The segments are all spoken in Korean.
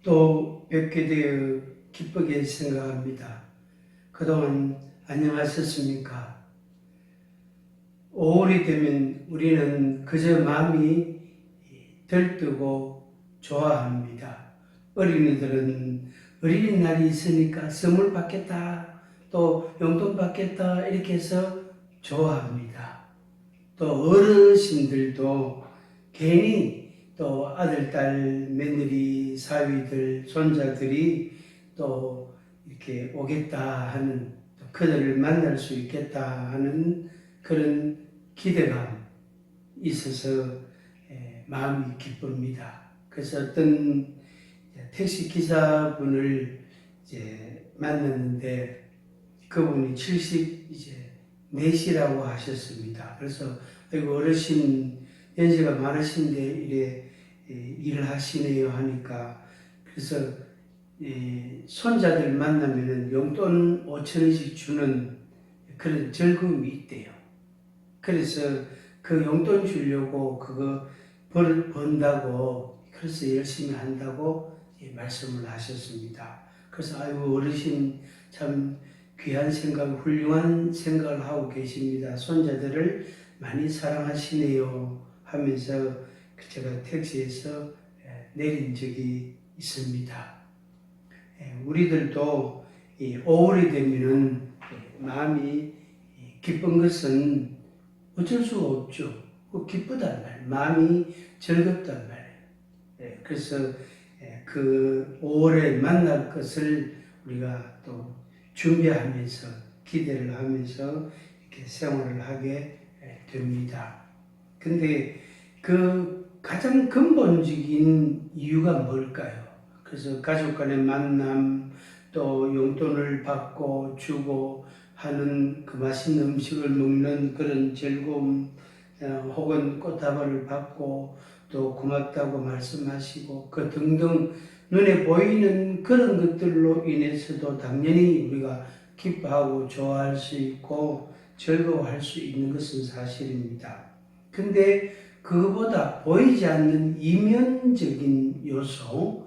또 뵙게 되어 기쁘게 생각합니다. 그동안 안녕하셨습니까? 5월이 되면 우리는 그저 마음이 들뜨고 좋아합니다. 어린이들은 어린이날이 있으니까 선물 받겠다, 또 용돈 받겠다 이렇게 해서 좋아합니다. 또 어르신들도 괜히 또 아들, 딸, 며느리, 사위들, 손자들이 또 이렇게 오겠다 하는, 또 그들을 만날 수 있겠다 하는 그런 기대감 있어서 마음이 기쁩니다. 그래서 어떤 택시 기사분을 이제 만났는데 그분이 74시라고 하셨습니다. 그래서 아이고 어르신 연세가 많으신데 이래 일을 하시네요 하니까, 그래서 손자들 만나면은 용돈 5,000원씩 주는 그런 즐거움이 있대요. 그래서 그 용돈 주려고 그거 번다고, 그래서 열심히 한다고 말씀을 하셨습니다. 그래서 아이고 어르신 참 귀한 생각, 훌륭한 생각을 하고 계십니다. 손자들을 많이 사랑하시네요 하면서 제가 택시에서 내린 적이 있습니다. 우리들도 5월이 되면은 마음이 기쁜 것은 어쩔 수가 없죠. 기쁘단 말, 마음이 즐겁단 말이에요. 그래서 그 5월에 만날 것을 우리가 또 준비하면서 기대를 하면서 이렇게 생활을 하게 됩니다. 근데 그 가장 근본적인 이유가 뭘까요? 그래서 가족 간의 만남, 또 용돈을 받고 주고 하는 그 맛있는 음식을 먹는 그런 즐거움, 혹은 꽃다발을 받고 또 고맙다고 말씀하시고 그 등등 눈에 보이는 그런 것들로 인해서도 당연히 우리가 기뻐하고 좋아할 수 있고 즐거워할 수 있는 것은 사실입니다. 근데 그거보다 보이지 않는 이면적인 요소,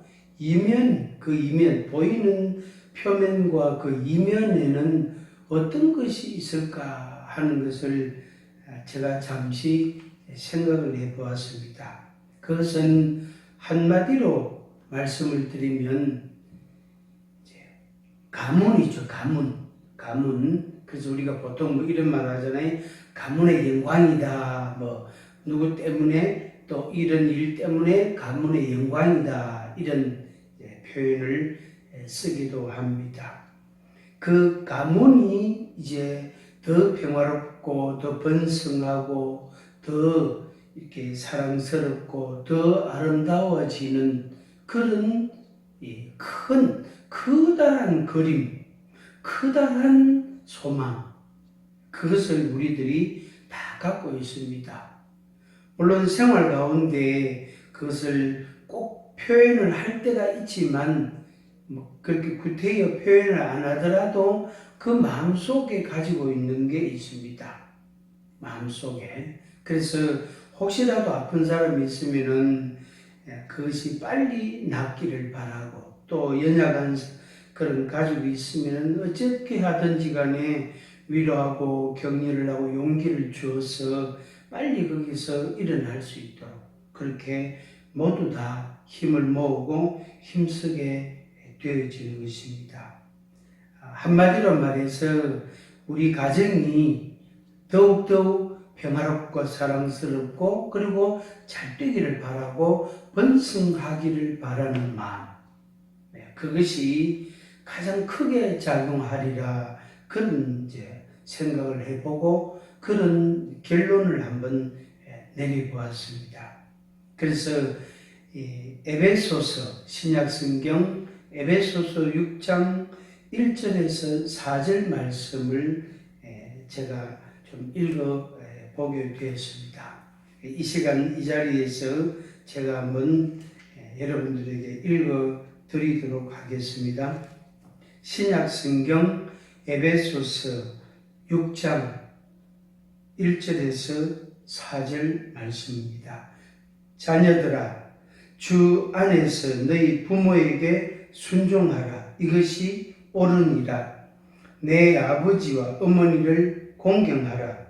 보이는 표면과 그 이면에는 어떤 것이 있을까 하는 것을 제가 잠시 생각을 해보았습니다. 그것은 한마디로 말씀을 드리면 가문이죠. 가문. 그래서 우리가 보통 이런 말 하잖아요. 가문의 영광이다. 누구 때문에, 또 이런 일 때문에 가문의 영광이다. 이런 표현을 쓰기도 합니다. 그 가문이 이제 더 평화롭고 더 번성하고 더 이렇게 사랑스럽고 더 아름다워지는 그런 커다란 그림, 커다란 소망, 그것을 우리들이 다 갖고 있습니다. 물론 생활 가운데 그것을 꼭 표현을 할 때가 있지만 그렇게 구태여 표현을 안 하더라도 그 마음속에 가지고 있는 게 있습니다. 마음속에. 그래서 혹시라도 아픈 사람이 있으면은 그것이 빨리 낫기를 바라고, 또 연약한 그런 가족이 있으면 어떻게 하든지 간에 위로하고 격려를 하고 용기를 주어서 빨리 거기서 일어날 수 있도록 그렇게 모두 다 힘을 모으고 힘쓰게 되어지는 것입니다. 한마디로 말해서 우리 가정이 더욱더욱 평화롭고 사랑스럽고 그리고 잘 되기를 바라고 번성하기를 바라는 마음, 그것이 가장 크게 작용하리라, 그런 이제 생각을 해보고 그런 결론을 한번 내려보았습니다. 그래서 에베소서, 신약성경 에베소서 6장 1절에서 4절 말씀을 제가 좀 읽어보게 되었습니다. 이 시간 이 자리에서 제가 한번 여러분들에게 읽어드리도록 하겠습니다. 신약성경 에베소서 6장 1절에서 4절 말씀입니다. 자녀들아, 주 안에서 너희 부모에게 순종하라. 이것이 옳으니라. 내 아버지와 어머니를 공경하라.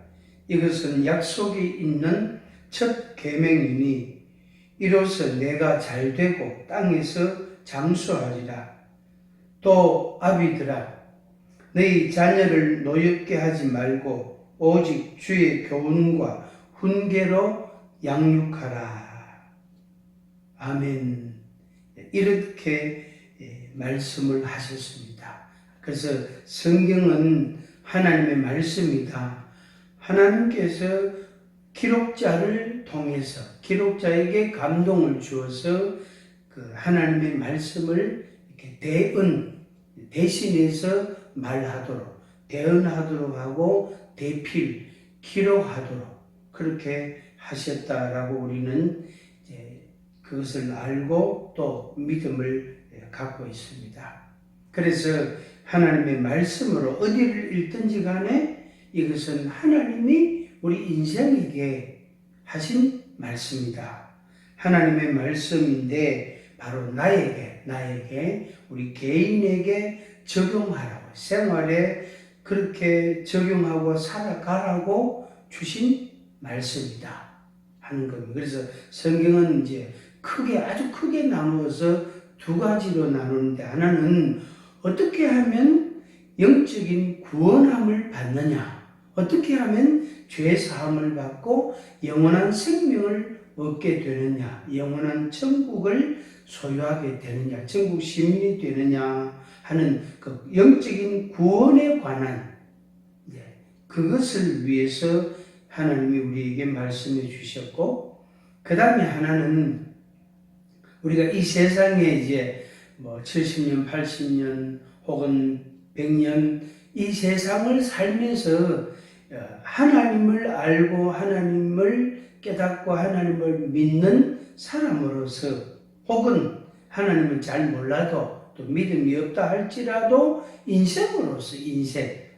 이것은 약속이 있는 첫 계명이니 이로써 내가 잘되고 땅에서 장수하리라. 또 아비들아, 너희 자녀를 노엽게 하지 말고 오직 주의 교훈과 훈계로 양육하라. 아멘. 이렇게 말씀을 하셨습니다. 그래서 성경은 하나님의 말씀이다. 하나님께서 기록자를 통해서 기록자에게 감동을 주어서 그 하나님의 말씀을 이렇게 대신해서 말하도록, 대언하도록 하고 대필, 기록하도록 그렇게 하셨다라고 우리는 이제 그것을 알고 또 믿음을 갖고 있습니다. 그래서 하나님의 말씀으로 어디를 읽든지 간에 이것은 하나님이 우리 인생에게 하신 말씀이다. 하나님의 말씀인데 바로 나에게 우리 개인에게 적용하라고, 생활에 그렇게 적용하고 살아가라고 주신 말씀이다 하는 겁니다. 그래서 성경은 이제 아주 크게 나누어서 두 가지로 나누는데, 하나는 어떻게 하면 영적인 구원함을 받느냐, 어떻게 하면 죄 사함을 받고 영원한 생명을 얻게 되느냐, 영원한 천국을 소유하게 되느냐, 천국 시민이 되느냐 하는 그 영적인 구원에 관한 그것을 위해서 하나님이 우리에게 말씀해 주셨고, 그 다음에 하나는 우리가 이 세상에 이제 70년, 80년 혹은 100년 이 세상을 살면서 하나님을 알고 하나님을 깨닫고 하나님을 믿는 사람으로서, 혹은 하나님을 잘 몰라도 또 믿음이 없다 할지라도 인생으로서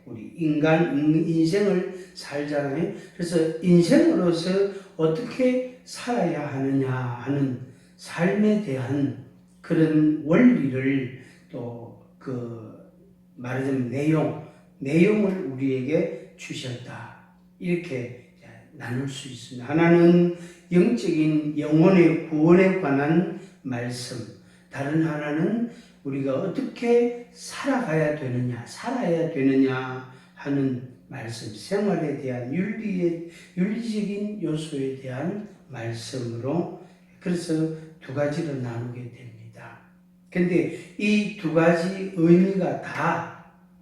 우리 인생을 살잖아요. 그래서 인생으로서 어떻게 살아야 하느냐 하는 삶에 대한 그런 원리를 또 말하자면 내용을 우리에게 주셨다. 이렇게 나눌 수 있습니다. 하나는 영적인 영혼의 구원에 관한 말씀, 다른 하나는 우리가 어떻게 살아야 되느냐 하는 말씀, 생활에 대한 윤리적인 요소에 대한 말씀으로, 그래서 두 가지로 나누게 됩니다. 근데 이 두 가지 의미가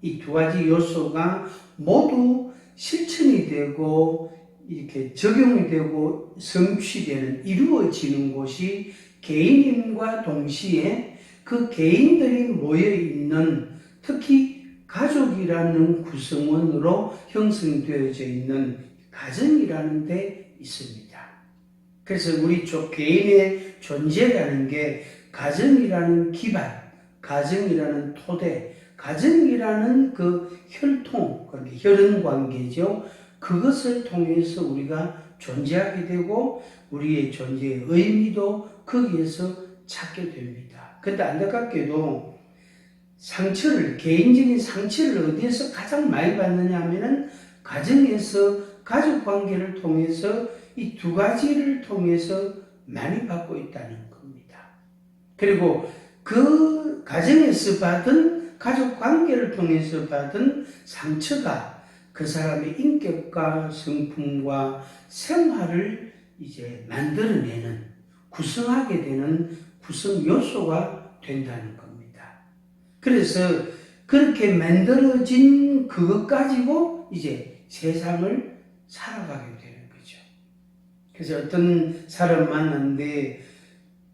이 두 가지 요소가 모두 실천이 되고 이렇게 적용이 되고 성취되는, 이루어지는 곳이 개인임과 동시에 그 개인들이 모여있는, 특히 가족이라는 구성원으로 형성되어져 있는 가정이라는 데 있습니다. 그래서 우리 개인의 존재라는 게 가정이라는 기반, 가정이라는 토대, 가정이라는 그 혈통, 혈연 관계죠. 그것을 통해서 우리가 존재하게 되고 우리의 존재의 의미도 거기에서 찾게 됩니다. 그런데 안타깝게도 개인적인 상처를 어디에서 가장 많이 받느냐 하면은 가정에서, 가족 관계를 통해서 이 두 가지를 통해서 많이 받고 있다는 겁니다. 그리고 그 가정에서 받은, 가족 관계를 통해서 받은 상처가 그 사람의 인격과 성품과 생활을 이제 만들어내는, 구성하게 되는 구성 요소가 된다는 겁니다. 그래서 그렇게 만들어진 그것 가지고 이제 세상을 살아가게 되는 거죠. 그래서 어떤 사람 만났는데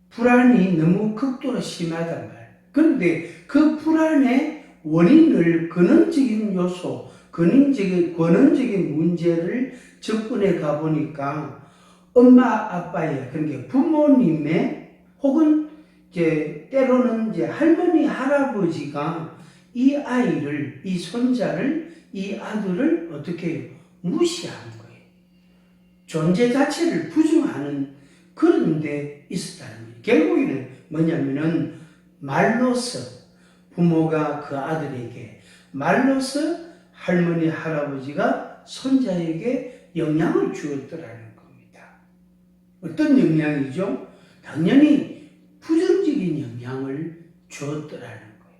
불안이 너무 극도로 심하단 말이에요. 그런데 그 불안의 원인을, 근원적인 요소, 근원적인 문제를 접근해 가보니까 엄마, 아빠의, 그러니까 부모님의, 혹은 때로는 할머니, 할아버지가 이 아이를, 이 손자를, 이 아들을 어떻게 무시하는 거예요. 존재 자체를 부정하는 그런 데 있었다는 거예요. 결국에는 뭐냐면은 말로서 부모가 그 아들에게, 말로서 할머니, 할아버지가 손자에게 영향을 주었더라는 겁니다. 어떤 영향이죠? 당연히 부정적인 영향을 주었더라는 거예요.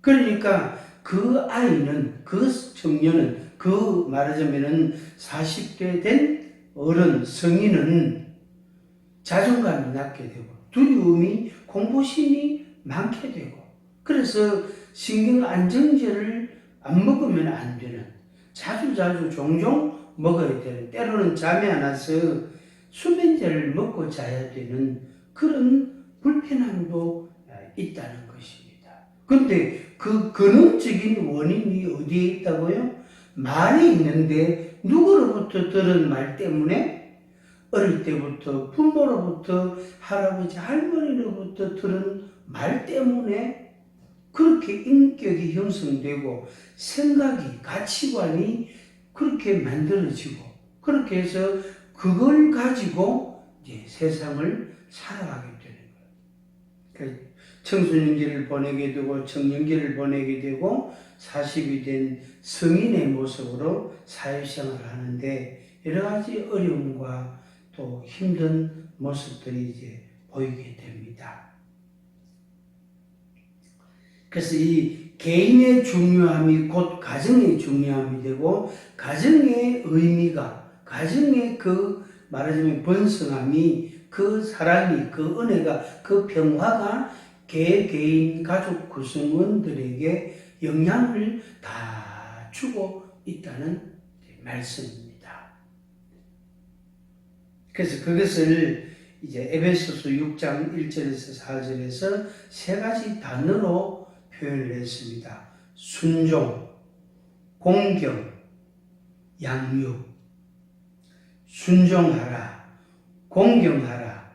그러니까 그 아이는, 그 청년은, 그 말하자면은 40대 된 어른, 성인은 자존감이 낮게 되고 두려움이, 공포심이 많게 되고, 그래서 신경안정제를 안 먹으면 안 되는, 자주자주 종종 먹어야 되는, 때로는 잠이 안 와서 수면제를 먹고 자야 되는 그런 불편함도 있다는 것입니다. 그런데 그 근원적인 원인이 어디에 있다고요? 말이 있는데 누구로부터 들은 말 때문에, 어릴 때부터 부모로부터, 할아버지, 할머니로부터 들은 말 때문에 그렇게 인격이 형성되고 생각이, 가치관이 그렇게 만들어지고, 그렇게 해서 그걸 가지고 이제 세상을 살아가게 되는 거예요. 그러니까 청소년기를 보내게 되고 청년기를 보내게 되고 40이 된 성인의 모습으로 사회생활을 하는데 여러 가지 어려움과 또 힘든 모습들이 이제 보이게 됩니다. 그래서 이 개인의 중요함이 곧 가정의 중요함이 되고, 가정의 의미가, 가정의 그 말하자면 번성함이, 그 사랑이, 그 은혜가, 그 평화가 개인 가족 구성원들에게 영향을 다 주고 있다는 말씀입니다. 그래서 그것을 이제 에베소서 6장 1절에서 4절에서 세 가지 단어로 표현을 했습니다. 순종, 공경, 양육. 순종하라, 공경하라,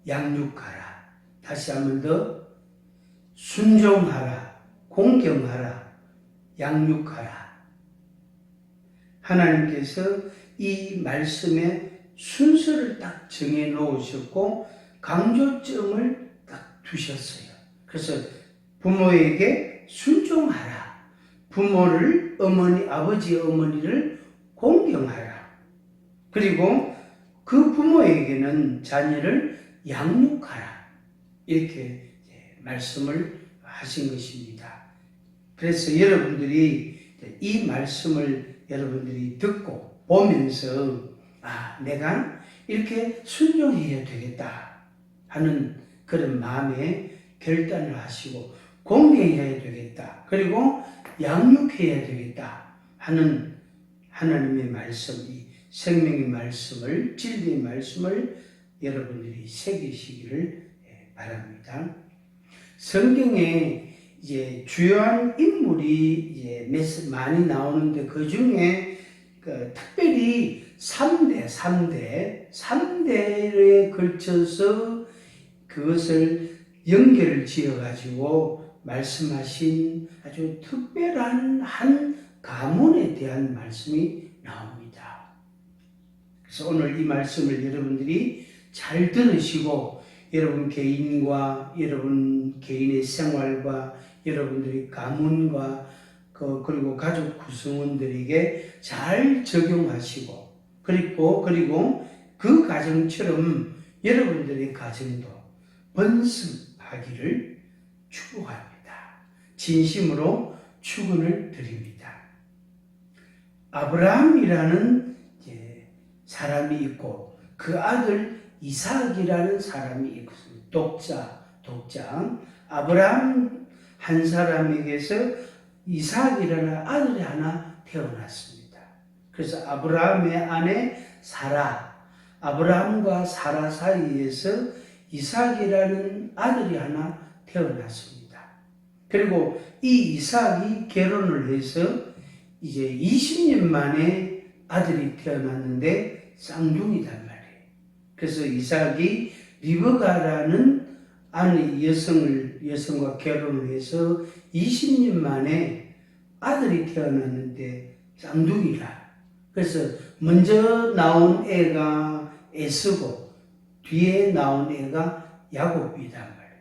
양육하라. 다시 한 번 더. 순종하라, 공경하라, 양육하라. 하나님께서 이 말씀에 순서를 딱 정해 놓으셨고 강조점을 딱 두셨어요. 그래서 부모에게 순종하라. 부모를, 어머니, 아버지, 어머니를 공경하라. 그리고 그 부모에게는 자녀를 양육하라. 이렇게 말씀을 하신 것입니다. 그래서 여러분들이 이 말씀을 여러분들이 듣고 보면서 내가 이렇게 순종해야 되겠다 하는 그런 마음에 결단을 하시고, 공경해야 되겠다, 그리고 양육해야 되겠다 하는 하나님의 말씀, 이 생명의 말씀을, 진리의 말씀을 여러분들이 새기시기를 바랍니다. 성경에 이제 주요한 인물이 이제 많이 나오는데 그 중에 특별히 3대에 걸쳐서 그것을 연결을 지어가지고 말씀하신 아주 특별한 한 가문에 대한 말씀이 나옵니다. 그래서 오늘 이 말씀을 여러분들이 잘 들으시고, 여러분 개인과 여러분 개인의 생활과 여러분들의 가문과 그리고 가족 구성원들에게 잘 적용하시고, 그리고 그 가정처럼 여러분들의 가정도 번성하기를 축복합니다. 진심으로 축원을 드립니다. 아브라함이라는 사람이 있고 그 아들 이삭이라는 사람이 있습니다. 독자. 아브라함 한 사람에게서 이삭이라는 아들이 하나 태어났습니다. 그래서 아브라함의 아내 사라, 아브라함과 사라 사이에서 이삭이라는 아들이 하나 태어났습니다. 그리고 이 이삭이 결혼을 해서 이제 20년 만에 아들이 태어났는데 쌍둥이단 말이에요. 그래서 이삭이 리브가라는 아내 여성과 결혼을 해서 20년 만에 아들이 태어났는데 쌍둥이라. 그래서 먼저 나온 애가 에서고 뒤에 나온 애가 야곱이단 말이에요.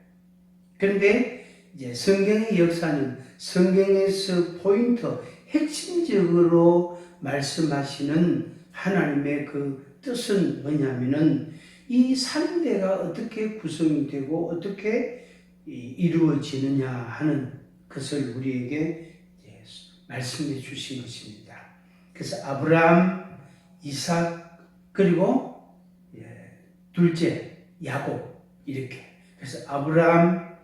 그런데 이제 성경의 역사는 성경에서 포인트, 핵심적으로 말씀하시는 하나님의 그 뜻은 뭐냐면은 이 3대가 어떻게 구성이 되고 어떻게 이루어지느냐 하는 것을 우리에게 말씀해 주신 것입니다. 그래서 아브라함, 이삭, 그리고 둘째 야곱, 이렇게. 그래서 아브라함,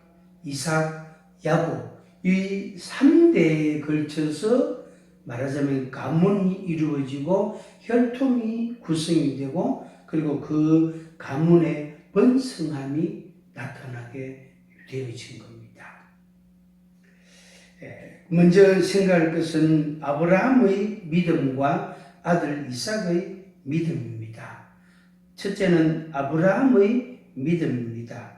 이삭, 야곱, 이 3대에 걸쳐서 말하자면 가문이 이루어지고 혈통이 구성이 되고 그리고 그 가문의 번성함이 나타나게 되어진 겁니다. 먼저 생각할 것은 아브라함의 믿음과 아들 이삭의 믿음입니다. 첫째는 아브라함의 믿음입니다.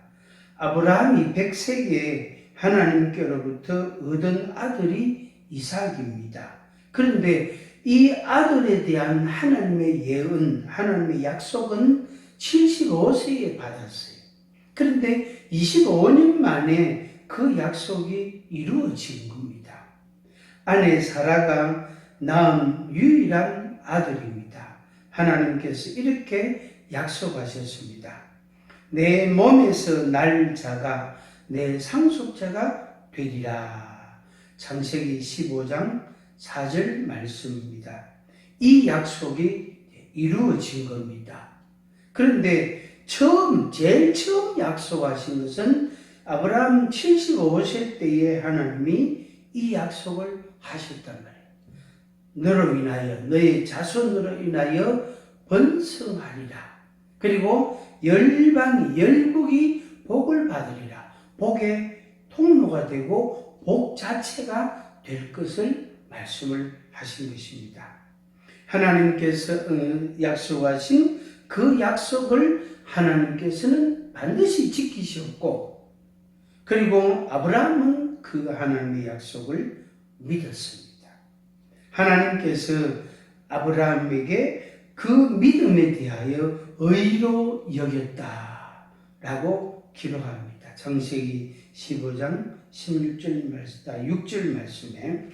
아브라함이 100세기에 하나님께로부터 얻은 아들이 이삭입니다. 그런데 이 아들에 대한 하나님의 예언, 하나님의 약속은 75세에 받았어요. 그런데 25년 만에 그 약속이 이루어진 겁니다. 아내 사라가 낳은 유일한 아들입니다. 하나님께서 이렇게 약속하셨습니다. 내 몸에서 날 자가 내 상속자가 되리라. 창세기 15장 4절 말씀입니다. 이 약속이 이루어진 겁니다. 그런데 제일 처음 약속하신 것은 아브라함 75세 때에 하나님이 이 약속을 하셨단 말이에요. 너로 인하여 너의 자손으로 인하여 번성하리라. 그리고 열방이 열국이 복을 받으리라. 복의 통로가 되고 복 자체가 될 것을 말씀을 하신 것입니다. 하나님께서 약속하신 그 약속을 하나님께서는 반드시 지키셨고 그리고 아브라함은 그 하나님의 약속을 믿었습니다. 하나님께서 아브라함에게 그 믿음에 대하여 의로 여겼다라고 기록합니다. 창세기 15장 6절 말씀에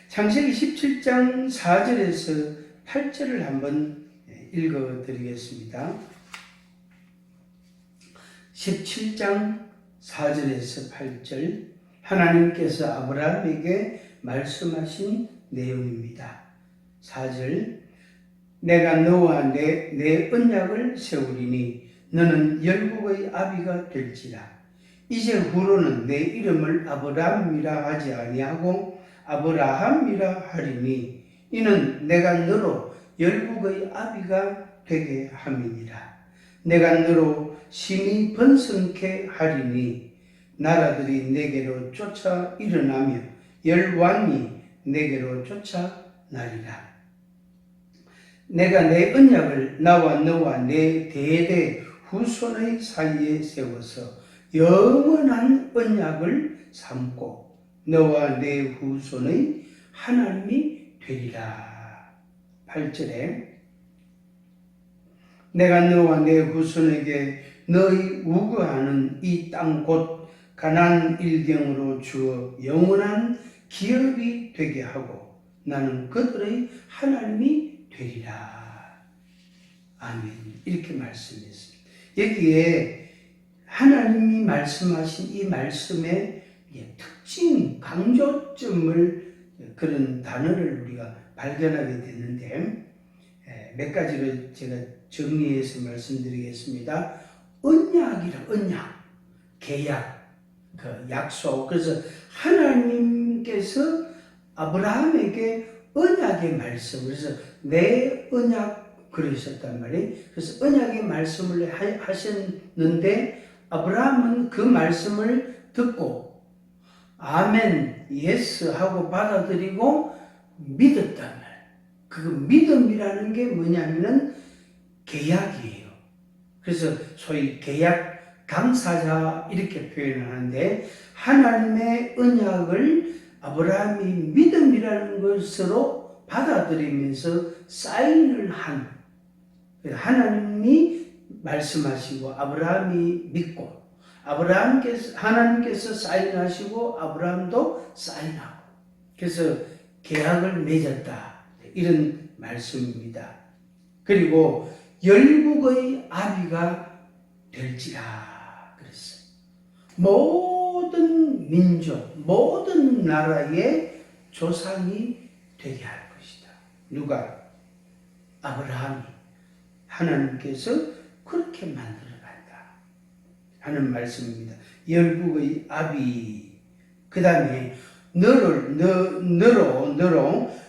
창세기 17장 4절에서 8절을 한번 읽어드리겠습니다. 17장 4절에서 8절 하나님께서 아브라함에게 말씀하신 내용입니다. 4절 내가 너와 내 언약을 세우리니 너는 열국의 아비가 될지라. 이제 후로는 내 이름을 아브라함이라 하지 아니하고 아브라함이라 하리니 이는 내가 너로 열국의 아비가 되게 함이니라. 내가 너로 심히 번성케 하리니 나라들이 내게로 쫓아 일어나며 열왕이 내게로 쫓아 나리라. 내가 내 언약을 나와 너와 내 대대 후손의 사이에 세워서 영원한 언약을 삼고 너와 내 후손의 하나님이 되리라. 8절에 내가 너와 내 후손에게 너희 우거하는 이 땅 곧 가나안 일경으로 주어 영원한 기업이 되게 하고 나는 그들의 하나님이 되리라. 아멘. 이렇게 말씀했습니다. 여기에 하나님이 말씀하신 이 말씀의 특징, 강조점을 그런 단어를 우리가 발견하게 되는데 몇 가지를 제가 정리해서 말씀드리겠습니다. 언약, 계약, 그 약속. 그래서 하나님께서 아브라함에게 언약의 말씀, 그래서 내 언약 그러셨단 말이에요. 그래서 언약의 말씀을 하셨는데 아브라함은 그 말씀을 듣고 아멘, 예스 하고 받아들이고 믿었단 말이에요. 그 믿음이라는 게 뭐냐면은 계약이에요. 그래서 소위 계약 당사자 이렇게 표현하는데 하나님의 언약을 아브라함이 믿음이라는 것으로 받아들이면서 사인을 한 하나님이 말씀하시고 아브라함이 믿고 하나님께서 사인하시고 아브라함도 사인하고 그래서 계약을 맺었다. 이런 말씀입니다. 그리고 열국의 아비가 될지라 그랬어요. 모든 민족, 모든 나라의 조상이 되게 할 것이다. 누가? 아브라함이. 하나님께서 그렇게 만들어간다 하는 말씀입니다. 열국의 아비. 그 다음에 너로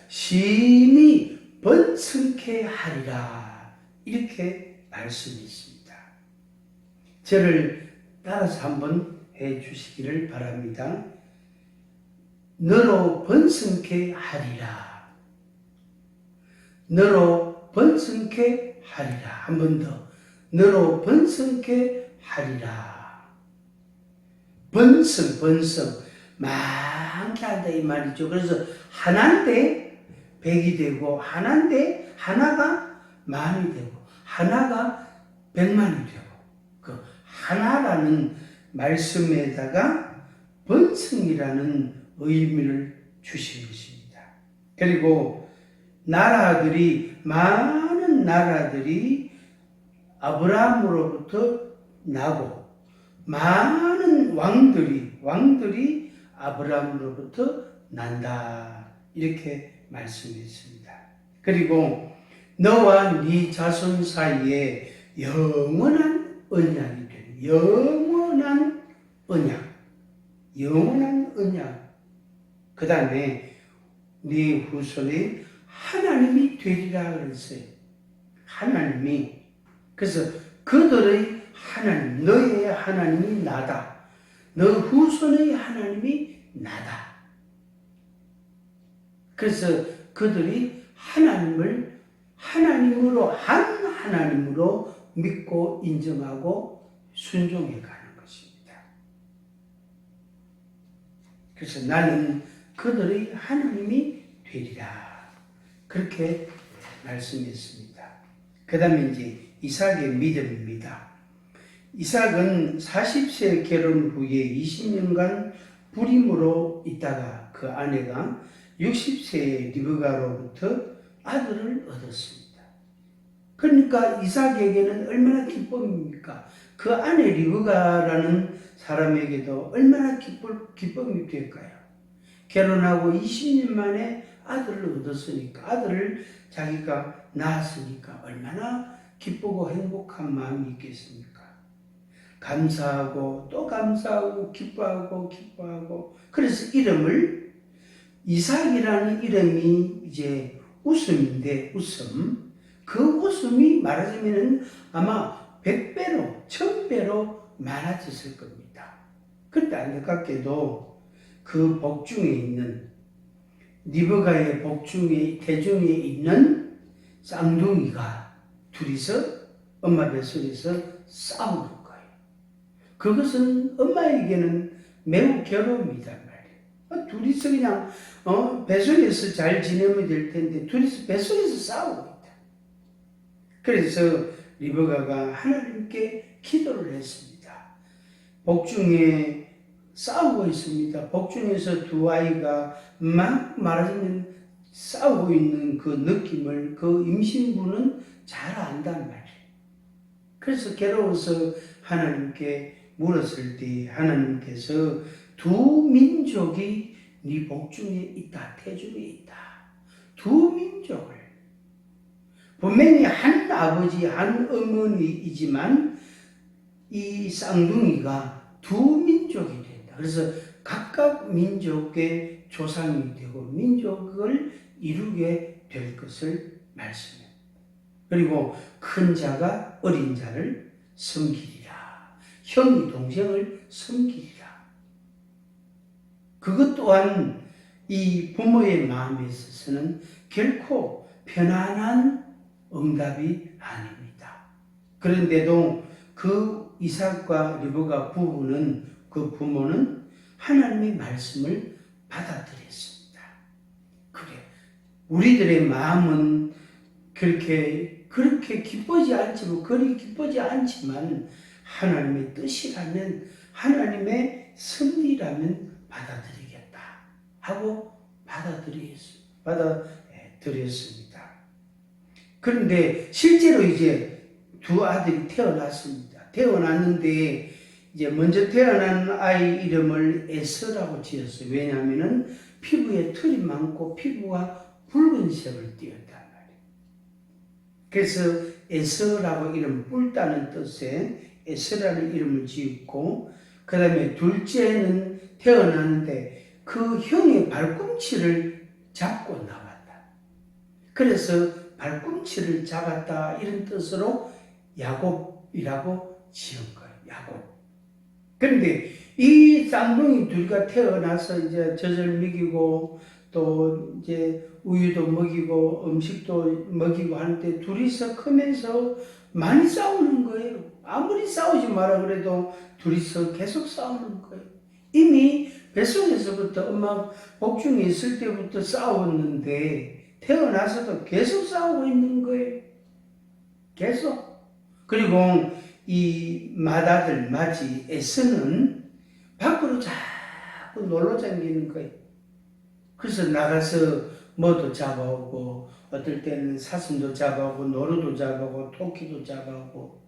심히 번성케 하리라. 이렇게 말씀했습니다. 저를 따라서 한번 해 주시기를 바랍니다. 너로 번성케 하리라. 너로 번성케 하리라. 한 번 더. 너로 번성케 하리라. 번성. 많게 한다 이 말이죠. 그래서 하나인데 백이 되고 하나인데 하나가 만이 되고 하나가 백만이 되고 그 하나라는 말씀에다가 번성이라는 의미를 주신 것입니다. 그리고 많은 나라들이 아브라함으로부터 나고 많은 왕들이 아브라함으로부터 난다. 이렇게 말씀했습니다. 그리고 너와 네 자손 사이에 영원한 언약이 되는 영원한 언약. 그 다음에 네 후손이 하나님이 되리라 그랬어요. 하나님이. 그래서 그들의 하나님, 너의 하나님이 나다. 너 후손의 하나님이 나다. 그래서 그들이 하나님으로 믿고 인정하고 순종해 가는 것입니다. 그래서 나는 그들의 하나님이 되리라. 그렇게 말씀했습니다. 그 다음에 이제 이삭의 믿음입니다. 이삭은 40세 결혼 후에 20년간 불임으로 있다가 그 아내가 60세의 리브가로부터 아들을 얻었습니다. 그러니까 이삭에게는 얼마나 기쁨입니까? 그 아내 리브가라는 사람에게도 얼마나 기쁨이 될까요? 결혼하고 20년 만에 아들을 얻었으니까 아들을 자기가 낳았으니까 얼마나 기쁘고 행복한 마음이 있겠습니까? 감사하고 또 감사하고 기뻐하고 그래서 이름을 이삭이라는 이름이 이제 웃음인데 그 웃음이 말하자면 아마 100배로 1000배로 많아졌을 겁니다. 그때 안타깝게도 그 복중에 있는 리브가의 대중에 있는 쌍둥이가 둘이서 엄마 뱃속에서 싸우는 거예요. 그것은 엄마에게는 매우 괴로움이단 말이에요. 둘이서 그냥 뱃속에서 잘 지내면 될 텐데 둘이서 뱃속에서 싸우고 있다. 그래서 리브가가 하나님께 기도를 했습니다. 복중에 싸우고 있습니다. 복중에서 두 아이가 막 말하자면 싸우고 있는 그 느낌을 그 임신부는 잘 안단 말이에요. 그래서 괴로워서 하나님께 물었을 때 하나님께서 두 민족이 네 복중에 있다, 태중에 있다. 두 민족을 분명히 한 아버지, 한 어머니이지만 이 쌍둥이가 두 민족이 된다. 그래서 각각 민족의 조상이 되고 민족을 이루게 될 것을 말씀해요. 그리고 큰 자가 어린 자를 섬기리라. 형이 동생을 섬기리라. 그것 또한 이 부모의 마음에 있어서는 결코 편안한 응답이 아닙니다. 그런데도 그 이삭과 리브가 그 부모는 하나님의 말씀을 받아들였습니다. 그래, 우리들의 마음은 그렇게 그렇게 기쁘지 않지만, 그리 기쁘지 않지만, 하나님의 뜻이라면, 하나님의 섭리라면 받아들이겠다 하고 받아들였습니다. 그런데 실제로 이제 두 아들이 태어났습니다. 태어났는데 이제 먼저 태어난 아이 이름을 에서라고 지었어요. 왜냐하면은 피부에 털이 많고 피부가 붉은색을 띠었단 말이에요. 그래서 에서라고 이름, 붉다는 뜻의 에서라는 이름을 지었고, 그 다음에 둘째는 태어났는데 그 형의 발꿈치를 잡고 나왔다. 그래서 발꿈치를 잡았다 이런 뜻으로 야곱이라고 지은 거예요. 야곱. 그런데 이 쌍둥이 둘가 태어나서 이제 젖을 먹이고 또 이제 우유도 먹이고 음식도 먹이고 하는데 둘이서 크면서 많이 싸우는 거예요. 아무리 싸우지 마라 그래도 둘이서 계속 싸우는 거예요. 이미 뱃속에서부터 엄마 복중에 있을 때부터 싸웠는데 태어나서도 계속 싸우고 있는 거예요. 계속. 그리고 이 맏아들 맏이 에서는 밖으로 자꾸 놀러 다니는 거예요. 그래서 나가서 뭐도 잡아오고 어떨 때는 사슴도 잡아오고 노루도 잡아오고 토끼도 잡아오고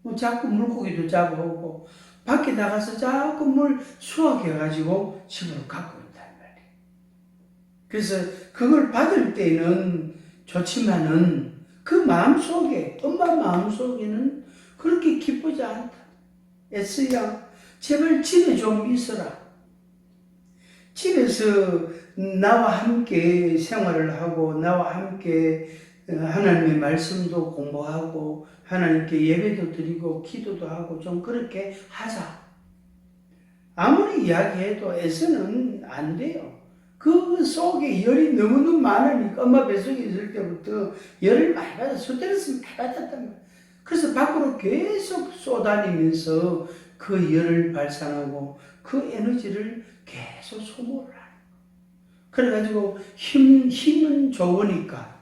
뭐 자꾸 물고기도 잡아오고 밖에 나가서 자꾸 물 수확해가지고 집으로 갖고 있단 말이에요. 그래서 그걸 받을 때는 좋지만은 그 마음속에, 엄마 마음속에는 그렇게 기쁘지 않다. 에스야, 제발 집에 좀 있어라. 집에서 나와 함께 생활을 하고 나와 함께 하나님의 말씀도 공부하고 하나님께 예배도 드리고 기도도 하고 좀 그렇게 하자. 아무리 이야기해도 에서는 안 돼요. 그 속에 열이 너무너무 많으니까 엄마 뱃속에 있을 때부터 열을 많이 받아 스트레스 많이 받았단 말이에요. 그래서 밖으로 계속 쏘다니면서 그 열을 발산하고 그 에너지를 계속 소모를 하는 거예요. 그래가지고 힘은 좋으니까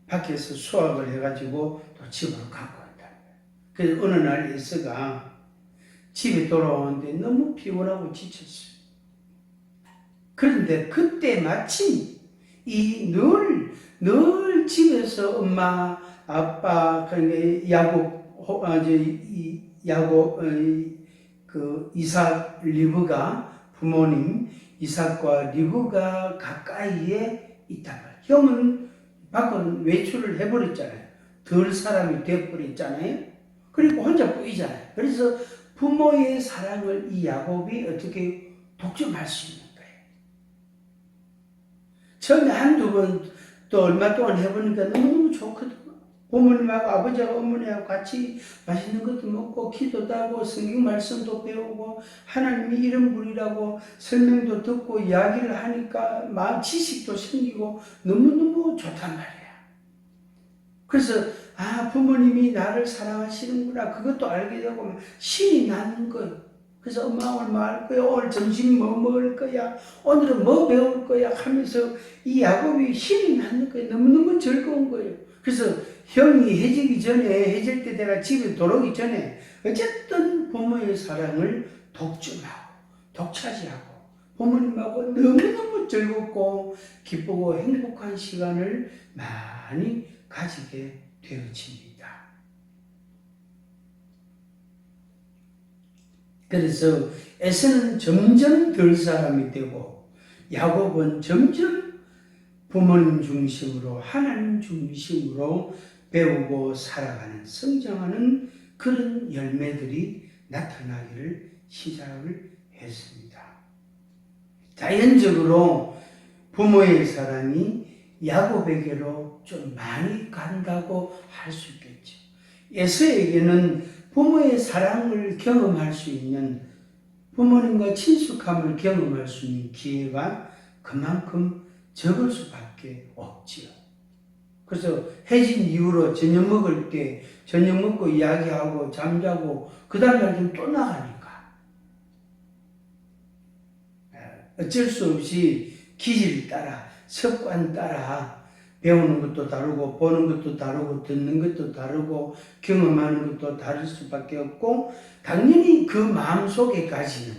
밖에서 수확을 해가지고 또 집으로 갖고 왔다. 그래서 어느 날 에서가 집에 돌아오는데 너무 피곤하고 지쳤어요. 그런데 그때 마침 늘 집에서 엄마, 아빠, 그러니까 야곱, 그 이삭, 리브가 부모님 이삭과 리브가 가까이에 있단 말이에요. 형은 밖으로 외출을 해버렸잖아요. 덜 사람이 돼버렸잖아요. 그리고 혼자 보이잖아요. 그래서 부모의 사랑을 이 야곱이 어떻게 독점할 수 있는 거예요. 처음에 한두 번 또 얼마 동안 해보니까 너무너무 좋거든요. 부모님하고 아버지하고 어머니하고 같이 맛있는 것도 먹고 기도도 하고 성경 말씀도 배우고 하나님이 이런 분이라고 설명도 듣고 이야기를 하니까 마음 지식도 생기고 너무너무 좋단 말이야. 그래서 부모님이 나를 사랑하시는구나 그것도 알게 되고 신이 나는 거예요. 그래서 엄마 오늘 뭐 할 거야? 오늘 점심 뭐 먹을 거야? 오늘은 뭐 배울 거야? 하면서 이 야곱이 신이 나는 거예요. 너무너무 즐거운 거예요. 그래서 형이 해질 때 내가 집에 돌아오기 전에 어쨌든 부모의 사랑을 독점하고 독차지하고 부모님하고 너무너무 즐겁고 기쁘고 행복한 시간을 많이 가지게 되어집니다. 그래서 에서는 점점 덜 사람이 되고 야곱은 점점 부모님 중심으로 하나님 중심으로 배우고 살아가는 성장하는 그런 열매들이 나타나기를 시작을 했습니다. 자연적으로 부모의 사랑이 야곱에게로 좀 많이 간다고 할 수 있겠죠. 에서에게는 부모의 사랑을 경험할 수 있는 부모님과 친숙함을 경험할 수 있는 기회가 그만큼 적을 수밖에 없지요. 그래서 해진 이후로 저녁 먹을 때 저녁 먹고 이야기하고 잠자고 그 다음날 또 나가니까 어쩔 수 없이 기질 따라 습관 따라 배우는 것도 다르고 보는 것도 다르고 듣는 것도 다르고 경험하는 것도 다를 수밖에 없고 당연히 그 마음속에까지는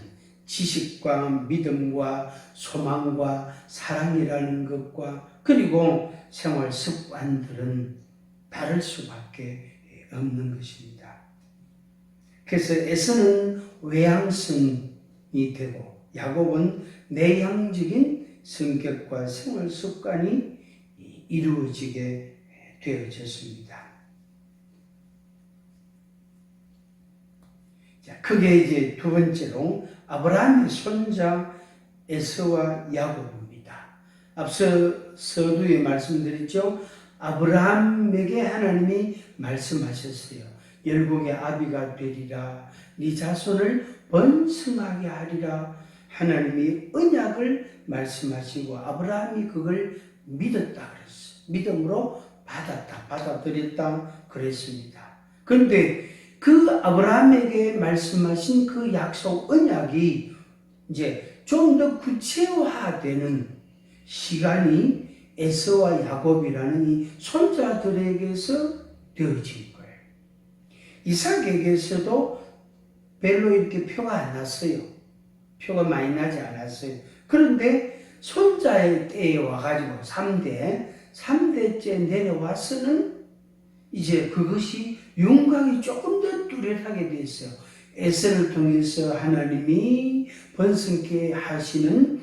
지식과 믿음과 소망과 사랑이라는 것과 그리고 생활 습관들은 다를 수밖에 없는 것입니다. 그래서 에서는 외향성이 되고 야곱은 내향적인 성격과 생활 습관이 이루어지게 되어졌습니다. 자, 그게 이제 두 번째로 아브라함의 손자 에서와 야곱입니다. 앞서 서두에 말씀드렸죠. 아브라함에게 하나님이 말씀하셨어요. 열국의 아비가 되리라. 네 자손을 번성하게 하리라. 하나님이 언약을 말씀하시고 아브라함이 그걸 믿었다 그랬어요. 믿음으로 받았다, 받아들였다 그랬습니다. 그런데 그 아브라함에게 말씀하신 그 약속 언약이 이제 좀 더 구체화되는 시간이 에서와 야곱이라는 이 손자들에게서 되어진 거예요. 이삭에게서도 별로 이렇게 표가 안 났어요. 표가 많이 나지 않았어요. 그런데 손자의 때에 와가지고 3대째 내려와서는 이제 그것이 윤곽이 조금 더 뚜렷하게 됐어요. 에서를 통해서 하나님이 번성케 하시는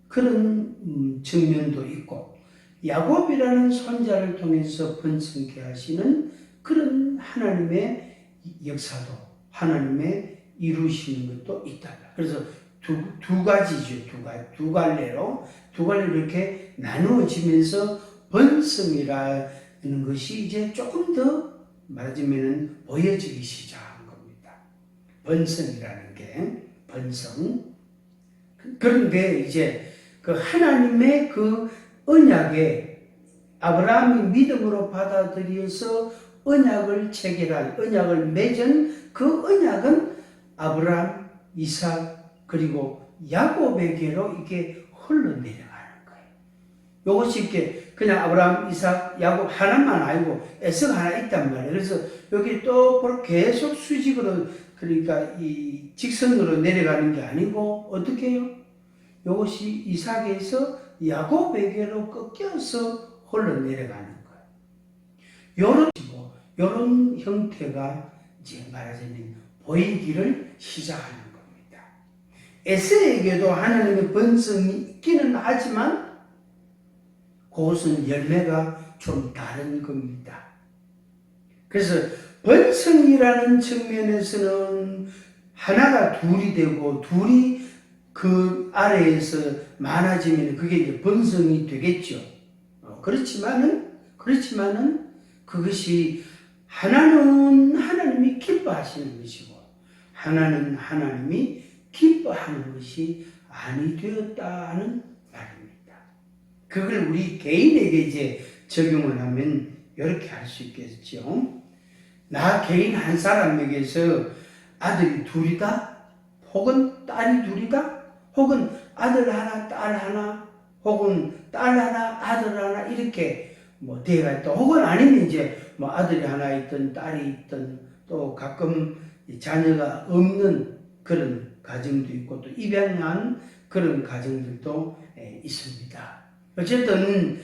그런 측면도 있고 야곱이라는 손자를 통해서 번성케 하시는 그런 하나님의 역사도 하나님의 이루시는 것도 있다. 그래서 두 가지죠. 두 갈래로 이렇게 나누어지면서 번성이라는 것이 이제 조금 더 말하자면 보여지기 시작한 겁니다. 번성이라는 게 번성. 그런데 이제 그 하나님의 그 언약에 아브라함이 믿음으로 받아들여서 언약을 체결한 언약을 맺은 그 언약은 아브라함, 이삭 그리고 야곱에게로 이게 흘러내려가는 거예요. 이것이 이렇게 그냥 아브라함, 이삭, 야곱 하나만 아니고 에서가 하나 있단 말이에요. 그래서 여기 또 계속 수직으로 그러니까 이 직선으로 내려가는 게 아니고 어떻게 해요? 이것이 이삭에서 야곱에게로 꺾여서 흘러내려가는 거예요. 이런 형태가 이제 말하자면 보이기를 시작하는 겁니다. 에서에게도 하나님의 번성이 있기는 하지만 그것은 열매가 좀 다른 겁니다. 그래서 번성이라는 측면에서는 하나가 둘이 되고 둘이 그 아래에서 많아지면 그게 이제 번성이 되겠죠. 그렇지만은 그것이 하나는 하나님이 기뻐하시는 것이고 하나는 하나님이 기뻐하는 것이 아니 되었다는 말입니다. 그걸 우리 개인에게 이제 적용을 하면 이렇게 할 수 있겠죠. 나 개인 한 사람에게서 아들이 둘이다? 혹은 딸이 둘이다? 혹은 아들 하나, 딸 하나, 혹은 딸 하나, 아들 하나 이렇게 대가 있다. 혹은 아니면 이제 아들이 하나 있든 딸이 있든 또 가끔 자녀가 없는 그런 가정도 있고 또 입양한 그런 가정들도 있습니다. 어쨌든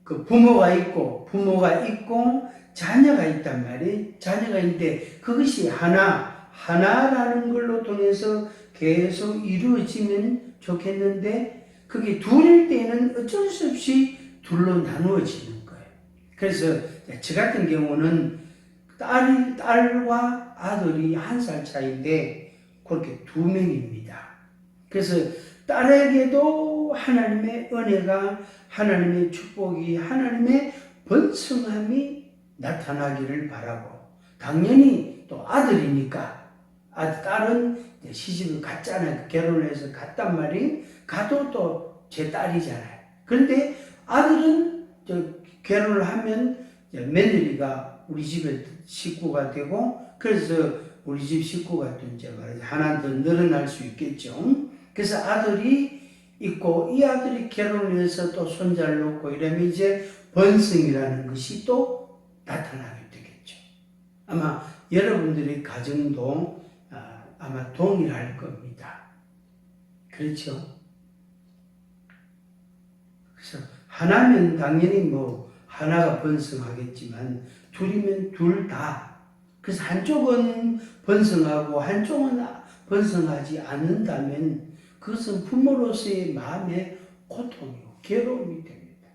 그 부모가 있고 자녀가 있단 말이에요. 자녀가 있는데 그것이 하나라는 걸로 통해서 계속 이루어지면 좋겠는데 그게 둘일 때는 어쩔 수 없이 둘로 나누어지는 거예요. 그래서 저 같은 경우는 딸과 아들이 1살 차이인데 그렇게 2명입니다. 그래서 딸에게도 하나님의 은혜가 하나님의 축복이 하나님의 번성함이 나타나기를 바라고 당연히 또 아들이니까 딸은 시집을 갔잖아요. 결혼을 해서 갔단 말이에요. 가도 또 제 딸이잖아요. 그런데 아들은 결혼을 하면 며느리가 우리 집의 식구가 되고 그래서 우리 집 식구가 또 이제 하나 더 늘어날 수 있겠죠. 그래서 아들이 있고 이 아들이 결혼을 해서 또 손자를 놓고 이러면 이제 번성이라는 것이 또 나타나게 되겠죠. 아마 여러분들의 가정도 아마 동일할 겁니다. 그렇죠? 그래서 하나면 당연히 뭐 하나가 번성하겠지만 둘이면 둘 다. 그래서 한쪽은 번성하고 한쪽은 번성하지 않는다면 그것은 부모로서의 마음의 고통이고 괴로움이 됩니다.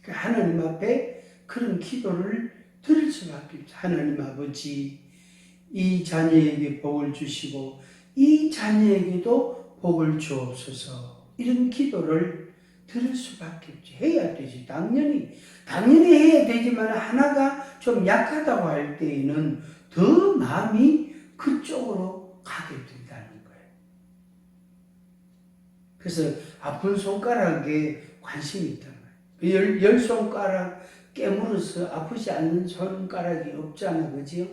그러니까 하나님 앞에 그런 기도를 드릴 수밖에 없어요. 하나님 아버지, 이 자녀에게 복을 주시고 이 자녀에게도 복을 주옵소서. 이런 기도를 드릴 수밖에 없지. 해야 되지. 당연히 해야 되지만 하나가 좀 약하다고 할 때에는 더 마음이 그쪽으로 가게 된다는 거예요. 그래서 아픈 손가락에 관심이 있단 말이에요. 열 손가락 깨물어서 아프지 않는 손가락이 없잖아, 그죠?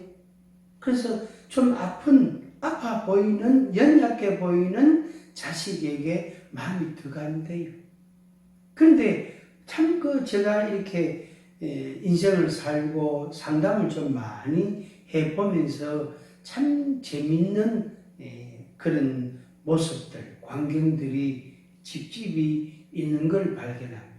그래서 좀 아파 보이는, 연약해 보이는 자식에게 마음이 더 간대요. 그런데 참 제가 이렇게 인생을 살고 상담을 좀 많이 해보면서 참 재밌는 그런 모습들, 광경들이 집집이 있는 걸 발견합니다.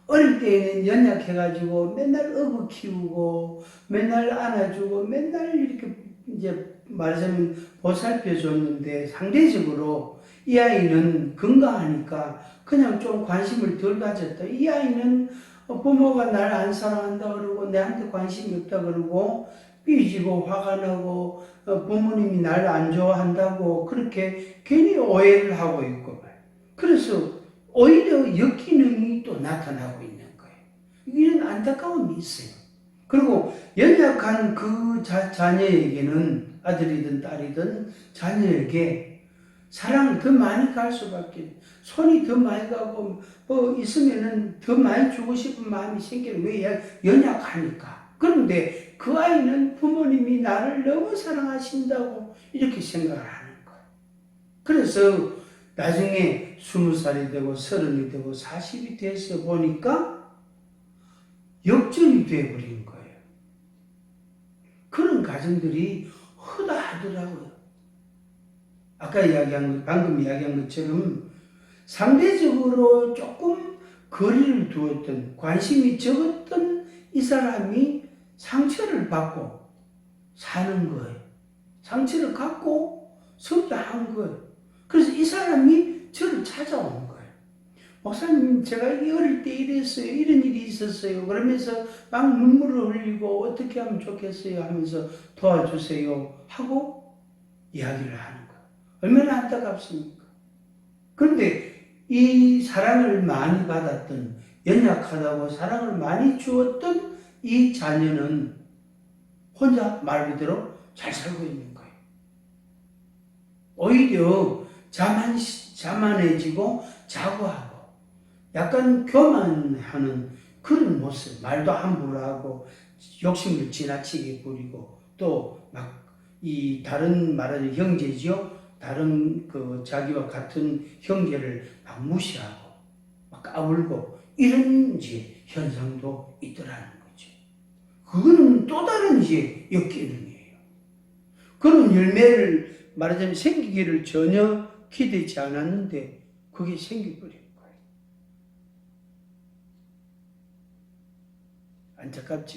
어릴 때에는 연약해가지고 맨날 어부 키우고 맨날 안아주고 맨날 이렇게 이제 말하자면 보살펴줬는데 상대적으로 이 아이는 건강하니까 그냥 좀 관심을 덜 가졌다. 이 아이는 부모가 날 안 사랑한다 그러고 내한테 관심이 없다 그러고 삐지고 화가 나고 부모님이 날 안 좋아한다고 그렇게 괜히 오해를 하고 있고 말이에요. 그래서 오히려 역기능이 또 나타나고 있는 거예요. 이런 안타까움이 있어요. 그리고 연약한 그 자녀에게는 아들이든 딸이든 자녀에게 사랑을 더 많이 갈 수밖에, 손이 더 많이 가고 뭐 있으면은 더 많이 주고 싶은 마음이 생기는. 왜? 연약하니까. 그런데 그 아이는 부모님이 나를 너무 사랑하신다고 이렇게 생각을 하는 거예요. 그래서 나중에 20살이 되고 30이 되고 40이 돼서 보니까 역전이 되어버린 거예요. 그런 가정들이 허다하더라고요. 방금 이야기한 것처럼 상대적으로 조금 거리를 두었던, 관심이 적었던 이 사람이 상처를 받고 사는 거예요. 상처를 갖고 성장한 거예요. 그래서 이 사람이 저를 찾아온 거예요. 목사님, 제가 어릴 때 이랬어요. 이런 일이 있었어요. 그러면서 막 눈물을 흘리고 어떻게 하면 좋겠어요 하면서 도와주세요 하고 이야기를 하는 거예요. 얼마나 안타깝습니까? 그런데 이 사랑을 많이 받았던, 연약하다고 사랑을 많이 주었던 이 자녀는 혼자 말 그대로 잘 살고 있는 거예요. 오히려 자만해지고 자고하고 약간 교만하는 그런 모습, 말도 함부로 하고 욕심을 지나치게 부리고 또 막 이 다른 말하는 형제지요. 다른 자기와 같은 형제를 막 무시하고 막 까불고 이런 이제 현상도 있더라는 거죠. 그거는 또 다른 이제 역기능이에요. 그런 열매를 말하자면 생기기를 전혀 기대치 않았는데 그게 생겨버린 거예요. 안타깝지.